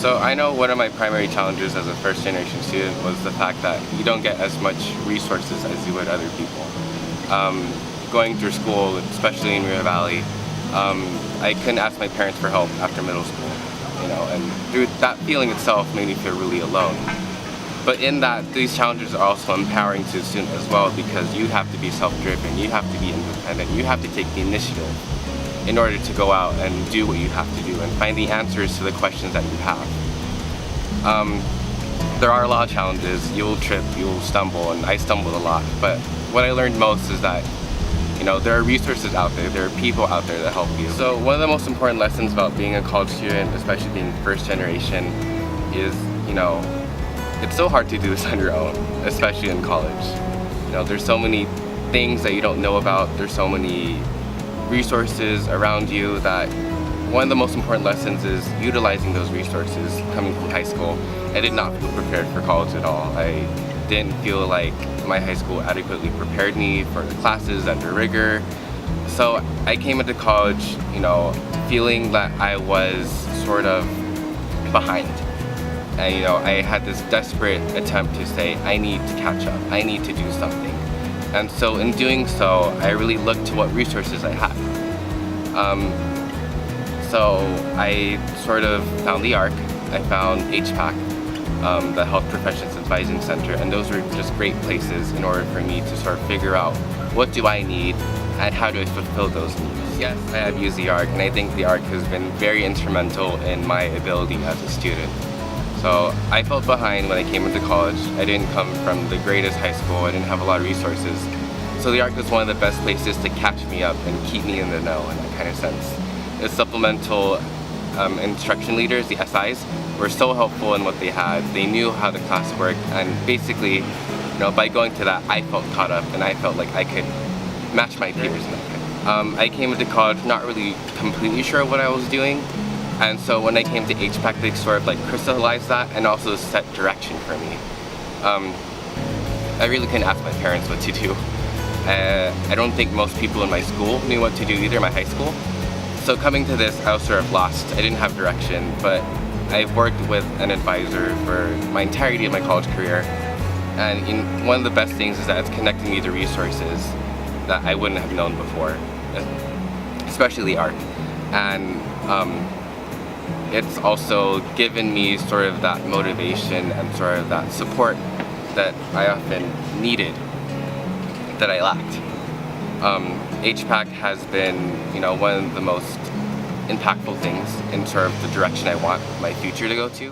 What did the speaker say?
So I know one of my primary challenges as a first-generation student was the fact that you don't get as much resources as you would other people. Going through school, especially in Rio Valley, I couldn't ask my parents for help after middle school, and through that feeling itself made me feel really alone. But in that, these challenges are also empowering to the student as well, because you have to be self-driven, you have to be independent, you have to take the initiative in order to go out and do what you have to do and find the answers to the questions that you have. There are a lot of challenges. You will trip, you will stumble, and I stumbled a lot. But what I learned most is that there are resources out there are people out there that help you. So one of the most important lessons about being a college student, especially being first generation, is it's so hard to do this on your own, especially in college. There's so many things that you don't know about. There's so many resources around you that one of the most important lessons is utilizing those resources coming from high school. I did not feel prepared for college at all. I didn't feel like my high school adequately prepared me for the classes under rigor. So I came into college, feeling that I was sort of behind. And I had this desperate attempt to say, I need to catch up, I need to do something. And so in doing so, I really looked to what resources I had. So I sort of found the ARC, I found HPAC, the Health Professions Advising Center, and those were just great places in order for me to sort of figure out what do I need and how do I fulfill those needs. Yes, I have used the ARC, and I think the ARC has been very instrumental in my ability as a student. So I felt behind when I came into college. I didn't come from the greatest high school, I didn't have a lot of resources. So the ARC was one of the best places to catch me up and keep me in the know in that kind of sense. The supplemental instruction leaders, the SIs, were so helpful in what they had. They knew how the class worked, and basically, by going to that, I felt caught up and I felt like I could match my peers in that. I came into college not really completely sure what I was doing. And so when I came to HPAC, they sort of crystallized that and also set direction for me. I really couldn't ask my parents what to do. I don't think most people in my school knew what to do either, my high school. So coming to this, I was sort of lost. I didn't have direction, but I've worked with an advisor for my entirety of my college career. And one of the best things is that it's connecting me to resources that I wouldn't have known before, especially the ARC. And it's also given me sort of that motivation and sort of that support that I often needed, that I lacked. HPAC has been, one of the most impactful things in sort of the direction I want my future to go to.